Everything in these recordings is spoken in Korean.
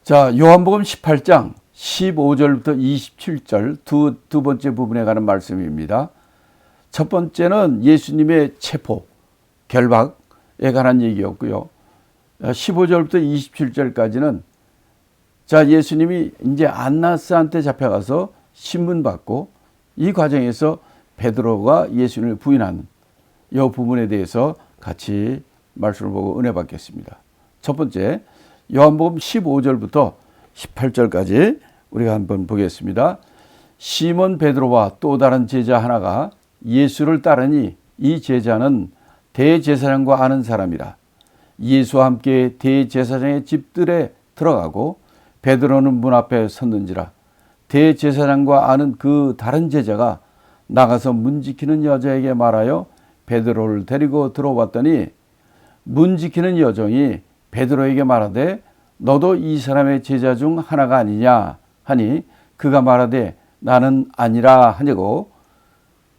자, 요한복음 18장 15절부터 27절 두 번째 부분에 관한 말씀입니다. 첫 번째는 예수님의 체포, 결박에 관한 얘기였고요. 15절부터 27절까지는 자, 예수님이 이제 안나스한테 잡혀가서 신문받고 이 과정에서 베드로가 예수님을 부인한 이 부분에 대해서 같이 말씀을 보고 은혜 받겠습니다. 첫 번째, 요한복음 15절부터 18절까지 우리가 한번 보겠습니다. 시몬 베드로와 또 다른 제자 하나가 예수를 따르니 이 제자는 대제사장과 아는 사람이라. 예수와 함께 대제사장의 집들에 들어가고 베드로는 문 앞에 섰는지라. 대제사장과 아는 그 다른 제자가 나가서 문 지키는 여자에게 말하여 베드로를 데리고 들어왔더니 문 지키는 여종이 베드로에게 말하되 너도 이 사람의 제자 중 하나가 아니냐 하니 그가 말하되 나는 아니라 하냐고.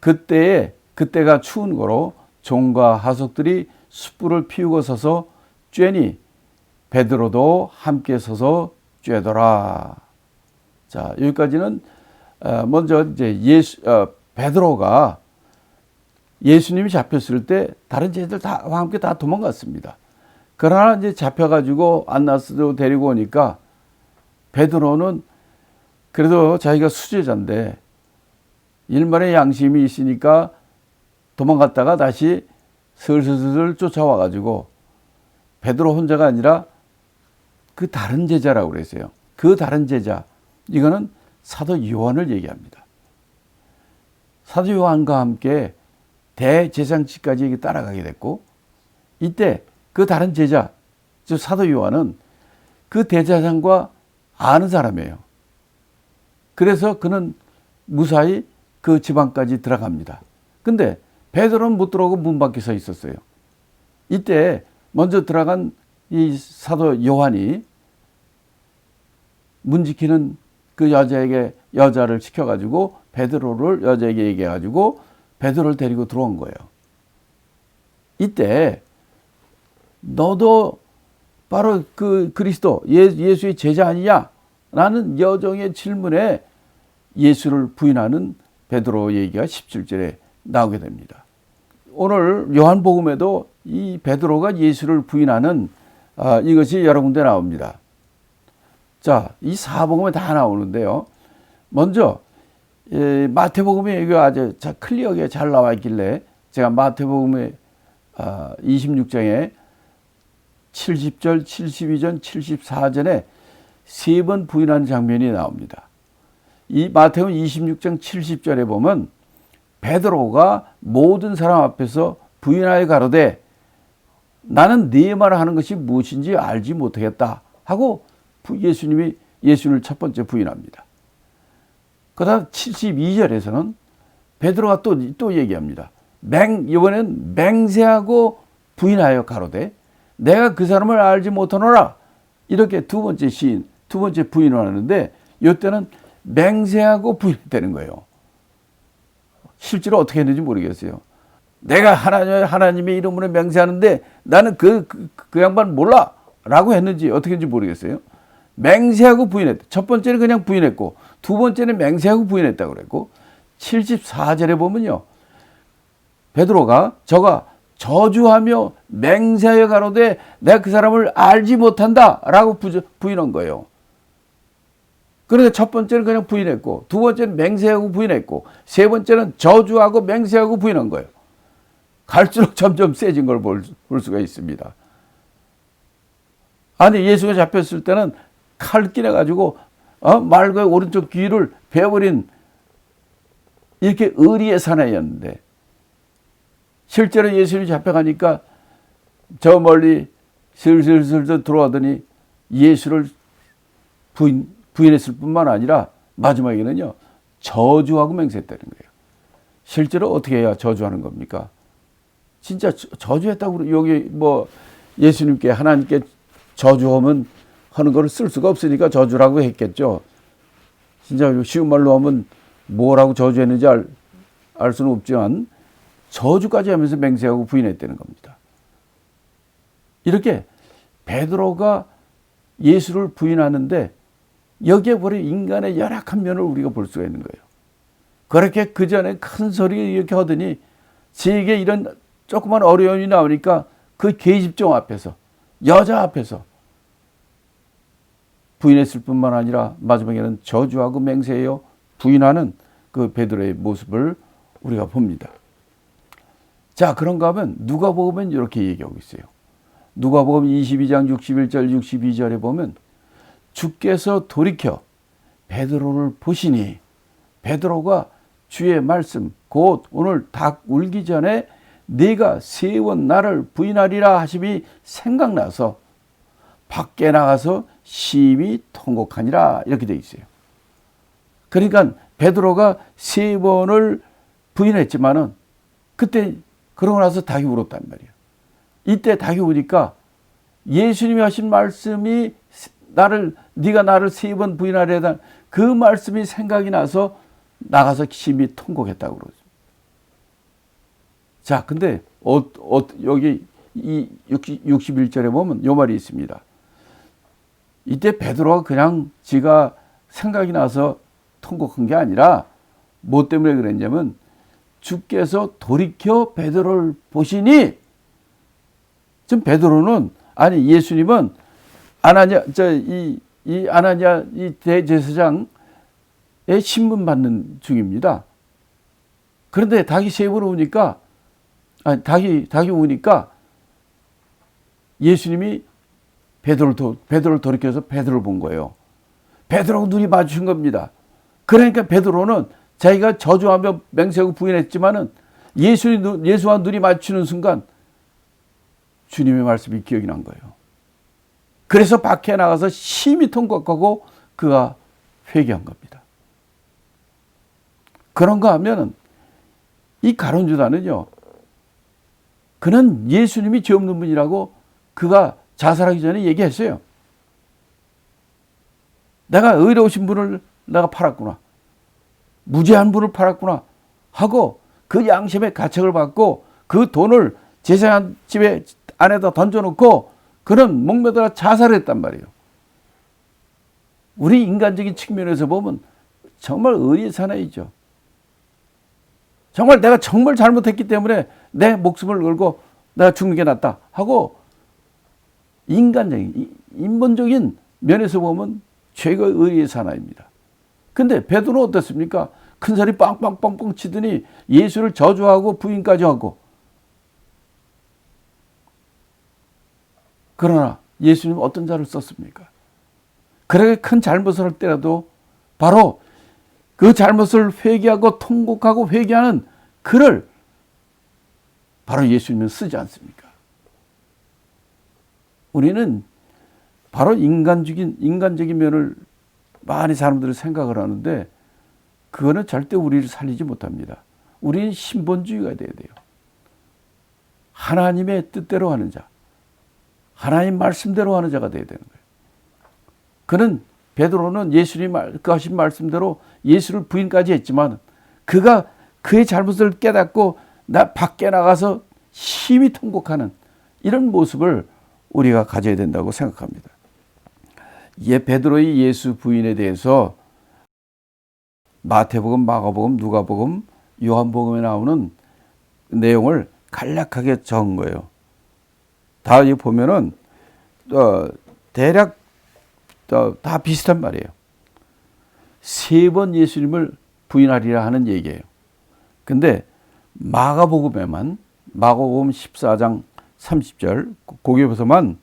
그때가 추운 거로 종과 하속들이 숯불을 피우고 서서 쬐니 베드로도 함께 서서 쬐더라. 자, 여기까지는 먼저 이제 베드로가 예수님이 잡혔을 때 다른 제자들 다와 함께 다 도망갔습니다. 그러나 이제 잡혀가지고 안나스로 데리고 오니까 베드로는 그래도 자기가 수제자인데 일말의 양심이 있으니까 도망갔다가 다시 슬슬 쫓아와가지고 베드로 혼자가 아니라 그 다른 제자라고 그랬어요. 그 다른 제자, 이거는 사도 요한을 얘기합니다. 사도 요한과 함께 대제사장직까지 따라가게 됐고, 이때 그 다른 제자, 즉 사도 요한은 그 대제사장과 아는 사람이에요. 그래서 그는 무사히 그 지방까지 들어갑니다. 근데 베드로는 못 들어오고 문 밖에 서 있었어요. 이때 먼저 들어간 이 사도 요한이 문 지키는 그 여자를 시켜가지고 베드로를 여자에게 얘기해가지고 베드로를 데리고 들어온 거예요. 이때 너도 바로 그 그리스도 예수의 제자 아니냐? 라는 여종의 질문에 예수를 부인하는 베드로 얘기가 17절에 나오게 됩니다. 오늘 요한복음에도 이 베드로가 예수를 부인하는 이것이 여러 군데 나옵니다. 자, 이 사복음에 다 나오는데요. 먼저 마태복음에 이거 아주 클리어하게 잘 나와 있길래 제가 마태복음의 26장에 70절, 72절, 74절에 세 번 부인하는 장면이 나옵니다. 이 마태복음 26장 70절에 보면 베드로가 모든 사람 앞에서 부인하여 가로되 나는 네 말을 하는 것이 무엇인지 알지 못하겠다 하고 예수님이 예수를 첫 번째 부인합니다. 그 다음 72절에서는 베드로가 또 얘기합니다. 이번엔 맹세하고 부인하여 가로되 내가 그 사람을 알지 못하노라. 이렇게 두 번째 부인을 하는데 이때는 맹세하고 부인했다는 거예요. 실제로 어떻게 했는지 모르겠어요. 내가 하나님의 이름으로 맹세하는데 나는 그 양반 몰라 라고 했는지 어떻게 했는지 모르겠어요. 맹세하고 부인했다. 첫 번째는 그냥 부인했고 두 번째는 맹세하고 부인했다고 그랬고 74절에 보면요. 베드로가 저가 저주하며 맹세하여 가로되 내가 그 사람을 알지 못한다 라고 부인한 거예요. 그런데 첫 번째는 그냥 부인했고 두 번째는 맹세하고 부인했고 세 번째는 저주하고 맹세하고 부인한 거예요. 갈수록 점점 세진 걸 볼 수가 있습니다. 아니 예수가 잡혔을 때는 칼 끼내가지고 말과 오른쪽 귀를 베어버린 이렇게 의리의 사나이였는데 실제로 예수님이 잡혀가니까 저 멀리 슬슬 들어오더니 예수를 부인했을 뿐만 아니라 마지막에는요 저주하고 맹세했다는 거예요. 실제로 어떻게 해야 저주하는 겁니까? 진짜 저주했다고 여기 예수님께 하나님께 저주하면 하는 거를 쓸 수가 없으니까 저주라고 했겠죠. 진짜 쉬운 말로 하면 뭐라고 저주했는지 알 수는 없지만 저주까지 하면서 맹세하고 부인했다는 겁니다. 이렇게 베드로가 예수를 부인하는데 여기에 바로 인간의 열악한 면을 우리가 볼 수가 있는 거예요. 그렇게 그 전에 큰 소리 이렇게 하더니 제게 이런 조그만 어려움이 나오니까 그 계집종 앞에서, 여자 앞에서 부인했을 뿐만 아니라 마지막에는 저주하고 맹세하여 부인하는 그 베드로의 모습을 우리가 봅니다. 자, 그런가 하면 누가복음은 이렇게 얘기하고 있어요. 누가복음 22장 61절 62절에 보면 주께서 돌이켜 베드로를 보시니, 베드로가 주의 말씀 곧 오늘 닭 울기 전에 네가 세 번 나를 부인하리라 하심이 생각나서 밖에 나가서 심히 통곡하니라, 이렇게 되어 있어요. 그러니까 베드로가 세 번을 부인했지만은 그때 그러고 나서 닭이 울었단 말이에요. 이때 닭이 우니까 예수님이 하신 말씀이 네가 나를 세 번 부인하려다, 그 말씀이 생각이 나서 나가서 심히 통곡했다고 그러죠. 자, 근데 여기 이 61절에 보면 요 말이 있습니다. 이때 베드로가 그냥 지가 생각이 나서 통곡한 게 아니라 뭐 때문에 그랬냐면 주께서 돌이켜 베드로를 보시니, 지금 베드로는, 아니 예수님은 아나니아 이 대제사장의 신문 받는 중입니다. 그런데 닭이 세 번 우니까, 닭이 우니까 예수님이 베드로를 돌이켜서 베드로를 본 거예요. 베드로가 눈이 마주친 겁니다. 그러니까 베드로는 자기가 저주하며 맹세하고 부인했지만은 예수와 눈이 마주치는 순간 주님의 말씀이 기억이 난 거예요. 그래서 밖에 나가서 심히 통곡하고 그가 회개한 겁니다. 그런가 하면은 이 가룟 유다는요, 그는 예수님이 죄 없는 분이라고 그가 자살하기 전에 얘기했어요. 내가 의로우신 분을 내가 팔았구나, 무죄한 분을 팔았구나 하고 그 양심의 가책을 받고 그 돈을 제사장 집에 안에다 던져놓고 그는 목매달아 자살했단 말이에요. 우리 인간적인 측면에서 보면 정말 의리의 사나이죠. 정말 내가 정말 잘못했기 때문에 내 목숨을 걸고 내가 죽는 게 낫다 하고 인간적인, 인본적인 면에서 보면 최고의 의리의 사나이입니다. 근데 베드로는 어떻습니까? 큰 소리 빵빵빵빵 치더니 예수를 저주하고 부인까지 하고, 그러나 예수님은 어떤 자를 썼습니까? 그렇게 큰 잘못을 할 때라도 바로 그 잘못을 회개하고 통곡하고 회개하는 그를 바로 예수님은 쓰지 않습니까? 우리는 바로 인간적인 면을 많이 사람들이 생각을 하는데 그거는 절대 우리를 살리지 못합니다. 우리는 신본주의가 돼야 돼요. 하나님의 뜻대로 하는 자, 하나님 말씀대로 하는 자가 돼야 되는 거예요. 베드로는 예수님 하신 말씀대로 예수를 부인까지 했지만 그가 그의 잘못을 깨닫고 밖에 나가서 심히 통곡하는 이런 모습을 우리가 가져야 된다고 생각합니다. 베드로의 예수 부인에 대해서 마태복음, 마가복음, 누가복음, 요한복음에 나오는 내용을 간략하게 적은 거예요. 다 보면은 대략 다 비슷한 말이에요. 세 번 예수님을 부인하리라 하는 얘기예요. 근데 마가복음 14장 30절 거기에서만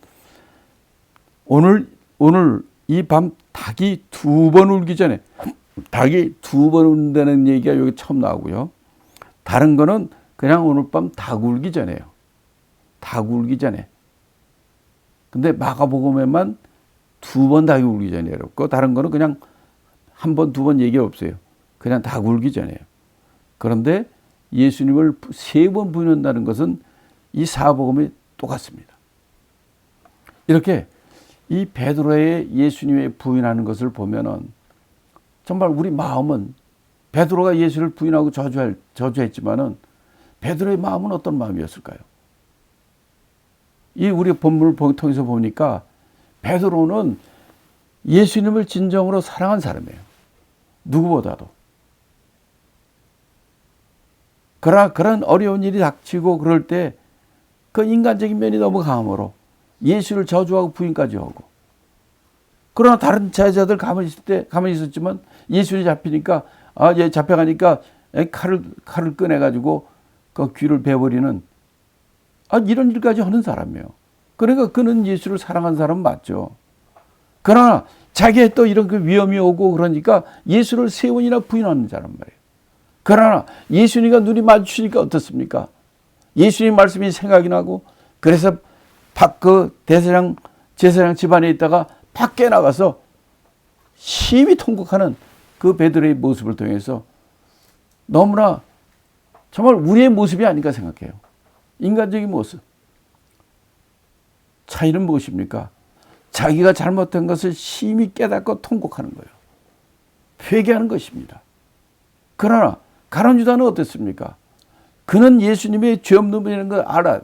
오늘 이 밤 닭이 두 번 울기 전에, 닭이 두 번 운다는 얘기가 여기 처음 나오고요. 다른 거는 그냥 오늘 밤 닭 울기 전에요. 닭 울기 전에. 근데 마가복음에만 두 번 닭이 울기 전에 그렇고 다른 거는 그냥 한 번, 두 번 얘기 없어요. 그냥 닭 울기 전에요. 그런데 예수님을 세 번 부인한다는 것은 이 사복음이 똑같습니다. 이렇게 이 베드로의 예수님의 부인하는 것을 보면은 정말 우리 마음은 베드로가 예수를 부인하고 저주했지만은 베드로의 마음은 어떤 마음이었을까요? 이 우리 본문을 통해서 보니까 베드로는 예수님을 진정으로 사랑한 사람이에요. 누구보다도. 그러나 그런 어려운 일이 닥치고 그럴 때 그 인간적인 면이 너무 강함으로 예수를 저주하고 부인까지 하고, 그러나 다른 제자들 가만히 있었지만 예수님이 잡히니까, 얘 잡혀가니까 칼을 꺼내가지고 그 귀를 베버리는, 이런 일까지 하는 사람이에요. 그러니까 그는 예수를 사랑한 사람 맞죠. 그러나 자기의 또 이런 그 위험이 오고 그러니까 예수를 3번이나 부인하는 사람 말이에요. 그러나 예수님과 눈이 마주치니까 어떻습니까? 예수님 말씀이 생각이 나고, 그래서 그 제사장 집안에 있다가 밖에 나가서 심히 통곡하는 그 베드로의 모습을 통해서 너무나 정말 우리의 모습이 아닌가 생각해요. 인간적인 모습. 차이는 무엇입니까? 자기가 잘못한 것을 심히 깨닫고 통곡하는 거예요. 회개하는 것입니다. 그러나 가룟 유다는 어땠습니까? 그는 예수님의 죄 없는 분이라는 걸 알아요.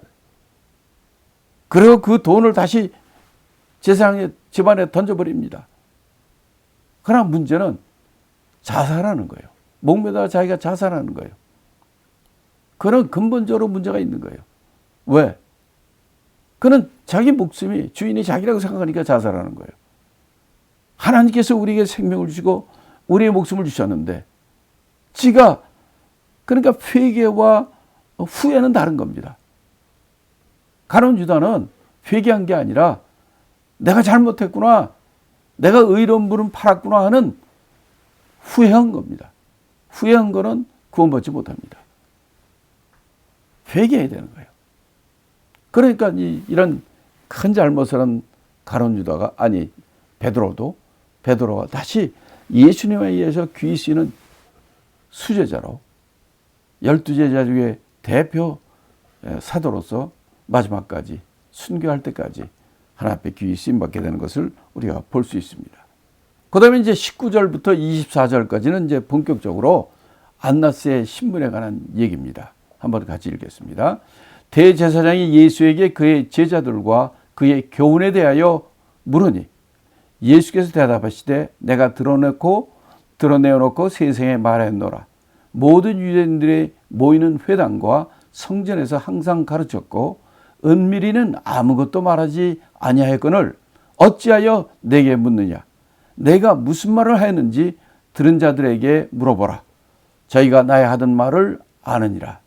그리고 그 돈을 다시 제사장의 집안에 던져버립니다. 그러나 문제는 자살하는 거예요. 목매다가 자기가 자살하는 거예요. 그런 근본적으로 문제가 있는 거예요. 왜? 그는 자기 목숨이, 주인이 자기라고 생각하니까 자살하는 거예요. 하나님께서 우리에게 생명을 주시고 우리의 목숨을 주셨는데, 지가, 그러니까 회개와 후회는 다른 겁니다. 가룟 유다는 회개한 게 아니라 내가 잘못했구나, 내가 의로운 분은 팔았구나 하는 후회한 겁니다. 후회한 거는 구원받지 못합니다. 회개해야 되는 거예요. 그러니까 이런 큰 잘못을 한 가룟 유다가, 베드로가 다시 예수님에 의해서 귀히 쓰이는 수제자로 12제자 중에 대표 사도로서 마지막까지 순교할 때까지 하나님 앞에 귀히 쓰임 받게 되는 것을 우리가 볼 수 있습니다. 그 다음에 이제 19절부터 24절까지는 이제 본격적으로 안나스의 신문에 관한 얘기입니다. 한번 같이 읽겠습니다. 대제사장이 예수에게 그의 제자들과 그의 교훈에 대하여 물으니 예수께서 대답하시되 내가 드러내어놓고 세상에 말했노라. 모든 유대인들의 모이는 회당과 성전에서 항상 가르쳤고 은밀히는 아무것도 말하지 아니하였거늘 어찌하여 내게 묻느냐. 내가 무슨 말을 하였는지 들은 자들에게 물어보라. 저희가 나의 하던 말을 아느니라.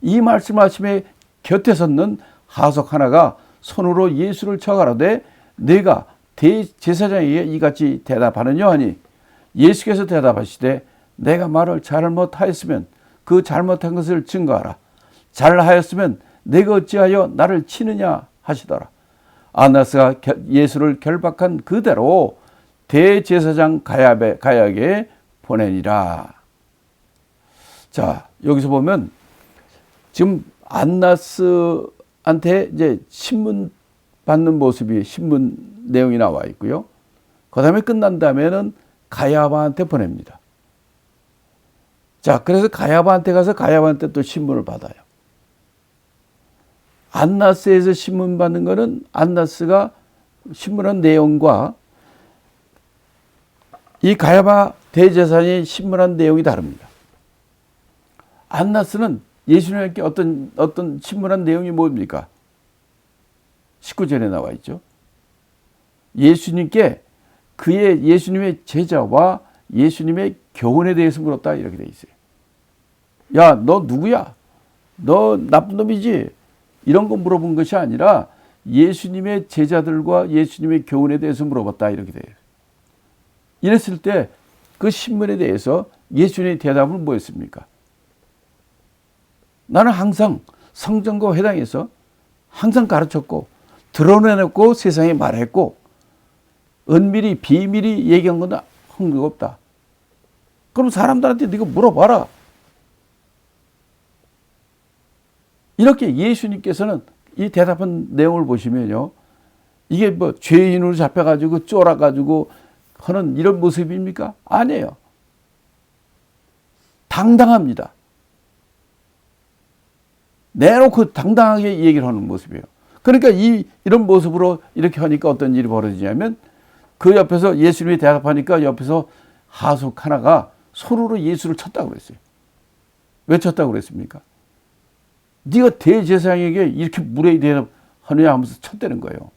이 말씀하심에 곁에 섰는 하석 하나가 손으로 예수를 쳐 가라되 내가 대제사장에게 이같이 대답하느냐 하니 예수께서 대답하시되 내가 말을 잘못하였으면 그 잘못한 것을 증거하라. 잘하였으면 내가 어찌하여 나를 치느냐 하시더라. 안나스가 예수를 결박한 그대로 대제사장 가야에게 보내니라. 자, 여기서 보면 지금 안나스한테 이제 신문 받는 모습이, 신문 내용이 나와 있고요. 그 다음에 끝난 다음에는 가야바한테 보냅니다. 자, 그래서 가야바한테 가서 가야바한테 또 신문을 받아요. 안나스에서 신문 받는 거는 안나스가 신문한 내용과 이 가야바 대제사장이 신문한 내용이 다릅니다. 안나스는 예수님께 어떤 신문한 내용이 뭡니까? 19절에 나와 있죠. 예수님께 예수님의 제자와 예수님의 교훈에 대해서 물었다, 이렇게 돼 있어요. 야, 너 누구야? 너 나쁜 놈이지? 이런 거 물어본 것이 아니라 예수님의 제자들과 예수님의 교훈에 대해서 물어봤다, 이렇게 돼요. 이랬을 때 그 신문에 대해서 예수님의 대답은 뭐였습니까? 나는 항상 성전과 회당에서 항상 가르쳤고 드러내놓고 세상에 말했고 은밀히 비밀히 얘기한 건 한거 없다. 그럼 사람들한테 네가 물어봐라. 이렇게 예수님께서는 이 대답한 내용을 보시면요, 이게 뭐 죄인으로 잡혀가지고 쫄아가지고 하는 이런 모습입니까? 아니에요. 당당합니다. 내놓고 당당하게 얘기를 하는 모습이에요. 그러니까 이런 모습으로 이렇게 하니까 어떤 일이 벌어지냐면 그 옆에서 예수님이 대답하니까 옆에서 하숙 하나가 손으로 예수를 쳤다고 그랬어요. 왜 쳤다고 그랬습니까? 네가 대제사장에게 이렇게 무례히 대답하느냐 하면서 쳤다는 거예요.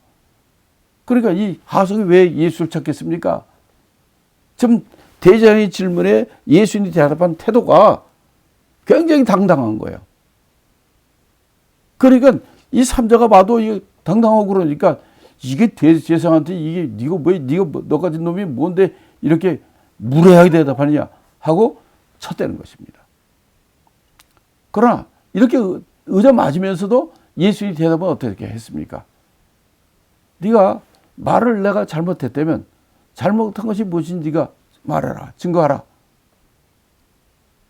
그러니까 이 하숙이 왜 예수를 쳤겠습니까? 지금 대제사장의 질문에 예수님이 대답한 태도가 굉장히 당당한 거예요. 그러니까 이 삼자가 봐도 이게 당당하고 그러니까 이게 대제사장한테 이게 네가 가진 놈이 뭔데 이렇게 무례하게 대답하느냐 하고 쳤다는 것입니다. 그러나 이렇게 의자 맞으면서도 예수님이 대답은 어떻게 했습니까? 네가 말을 내가 잘못했다면 잘못한 것이 무엇인지 네가 말해라. 증거하라.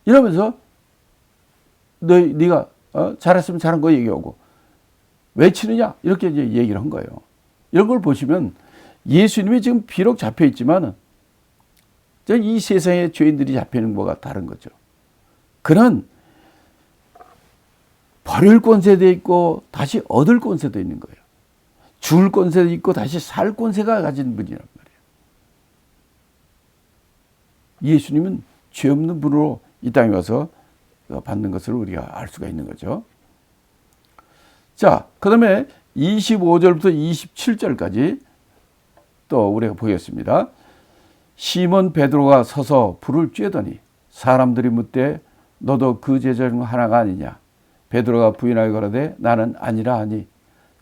이러면서 네가 잘했으면 잘한 거 얘기하고 왜 치느냐? 이렇게 이제 얘기를 한 거예요. 이런 걸 보시면 예수님이 지금 비록 잡혀 있지만 이 세상의 죄인들이 잡히는 거가 다른 거죠. 그는 버릴 권세도 있고 다시 얻을 권세도 있는 거예요. 줄 권세도 있고 다시 살 권세가 가진 분이란 말이에요. 예수님은 죄 없는 분으로 이 땅에 와서 받는 것을 우리가 알 수가 있는 거죠. 자, 그 다음에 25절부터 27절까지 또 우리가 보겠습니다. 시몬 베드로가 서서 불을 쬐더니 사람들이 묻되 너도 그 제자 중 하나가 아니냐? 베드로가 부인하여 가로되 나는 아니라 하니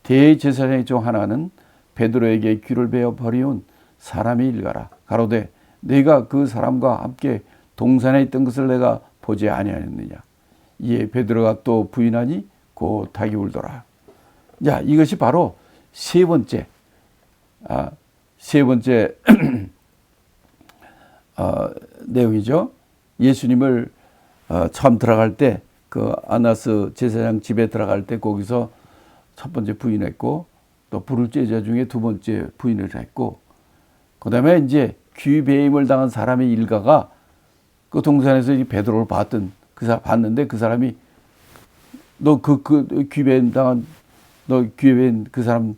대제사장의 중 하나는 베드로에게 귀를 베어 버리운 사람이 일가라. 가로되 네가 그 사람과 함께 동산에 있던 것을 내가 보지 아니하였느냐. 이에 베드로가 또 부인하니 곧 닭이 울더라. 자, 이것이 바로 세 번째 내용이죠. 예수님을 처음 들어갈 때 그 안나스 제사장 집에 들어갈 때 거기서 첫 번째 부인했고 또 불을 쬐자 중에 두 번째 부인을 했고 그 다음에 이제 귀배임을 당한 사람의 일가가 그 동산에서 베드로를 봤는데 그 사람이 너 귀배임 당한 너 귀배임 그 사람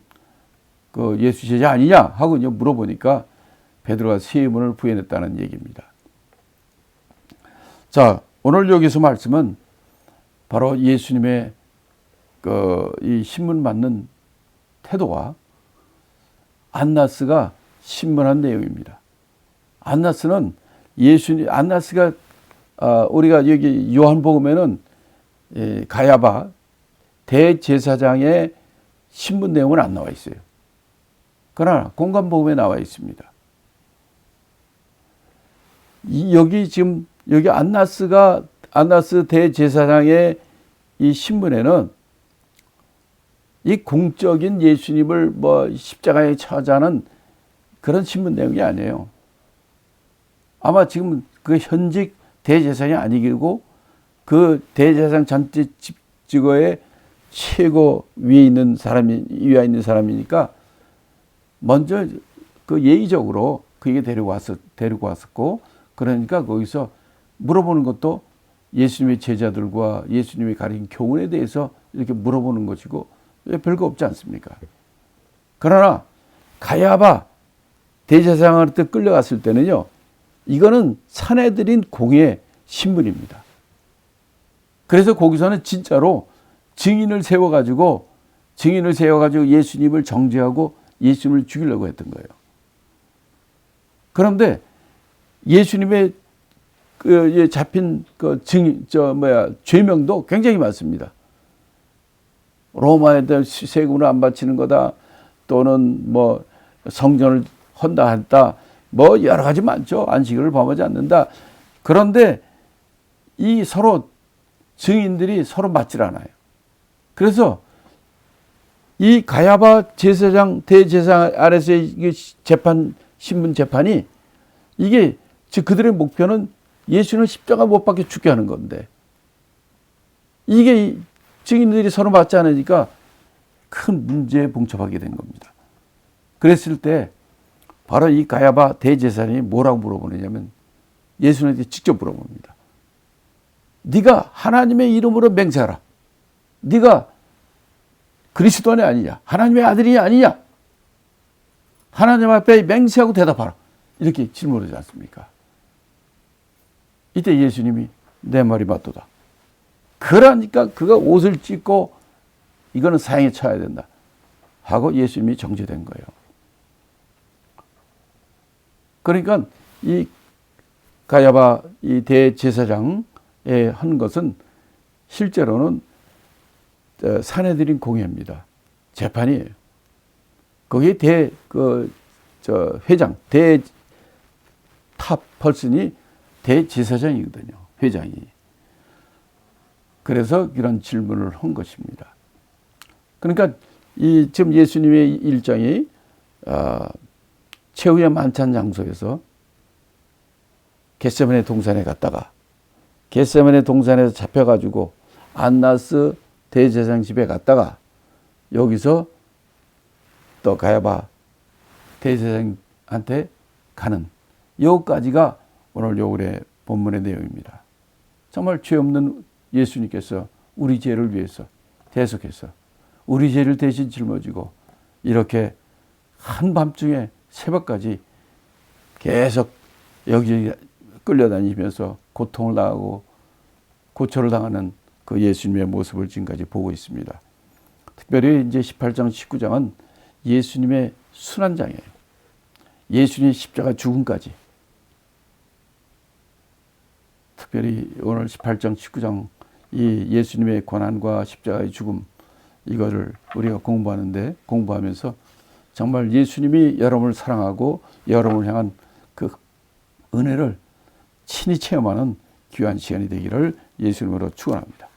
그 예수 제자 아니냐 하고 이제 물어보니까 베드로가 세 번을 부인했다는 얘기입니다. 자, 오늘 여기서 말씀은 바로 예수님의 이 신문 받는 태도와 안나스가 신문한 내용입니다. 안나스가 우리가 여기 요한복음에는 가야바 대제사장의 신문 내용은 안 나와 있어요. 그러나 공관복음에 나와 있습니다. 여기 안나스 대제사장의 이 신문에는 이 공적인 예수님을 십자가에 처자는 그런 신문 내용이 아니에요. 아마 지금 그 현직 대제사장이 아니고 그 대제사장 전체 직위의 최고 위에 있는 사람이니까 먼저 그 예의적으로 그에게 데리고 왔었고 그러니까 거기서 물어보는 것도 예수님의 제자들과 예수님이 가르친 교훈에 대해서 이렇게 물어보는 것이고 별거 없지 않습니까? 그러나 가야바 대제사장한테 끌려갔을 때는요, 이거는 사내들인 공의 신분입니다. 그래서 거기서는 진짜로 증인을 세워가지고 예수님을 정죄하고 예수님을 죽이려고 했던 거예요. 그런데 예수님의 잡힌 죄명도 굉장히 많습니다. 로마에 대한 세금을 안 바치는 거다. 또는 성전을 헌다 했다. 여러 가지 많죠. 안식일을 범하지 않는다. 그런데 이 서로 증인들이 서로 맞질 않아요. 그래서 이 가야바 대제사장 아래서의 신문 재판이 이게 즉 그들의 목표는 예수는 십자가 못 박혀 죽게 하는 건데 이게 증인들이 서로 맞지 않으니까 큰 문제에 봉착하게 된 겁니다. 그랬을 때 바로 이 가야바 대제사장이 뭐라고 물어보느냐면 예수님한테 직접 물어봅니다. 네가 하나님의 이름으로 맹세하라. 네가 그리스도는 아니냐? 하나님의 아들이 아니냐? 하나님 앞에 맹세하고 대답하라. 이렇게 질문하지 않습니까? 이때 예수님이 내 말이 맞도다. 그러니까 그가 옷을 찢고 이거는 사형에 쳐야 된다 하고 예수님이 정죄된 거예요. 그러니까 이 가야바 이 대제사장에 한 것은 실제로는 사내들인 공회입니다. 재판이에요. 거기에 회장, 탑 퍼슨이 대제사장이거든요. 회장이. 그래서 이런 질문을 한 것입니다. 그러니까 지금 예수님의 일정이 최후의 만찬 장소에서 겟세마네 동산에 갔다가 겟세마네 동산에서 잡혀가지고 안나스 대제사장 집에 갔다가 여기서 또 가야바 대제사장한테 가는 여기까지가 오늘 요울의 본문의 내용입니다. 정말 죄 없는 예수님께서 우리 죄를 위해서 대속해서 우리 죄를 대신 짊어지고 이렇게 한밤중에 새벽까지 계속 여기 끌려다니면서 고통을 당하고 고초를 당하는 그 예수님의 모습을 지금까지 보고 있습니다. 특별히 이제 18장, 19장은 예수님의 순환장이에요. 예수님의 십자가 죽음까지. 특별히 오늘 18장, 19장 이 예수님의 고난과 십자가의 죽음 이거를 우리가 공부하면서 정말 예수님이 여러분을 사랑하고 여러분을 향한 그 은혜를 친히 체험하는 귀한 시간이 되기를 예수님으로 축원합니다.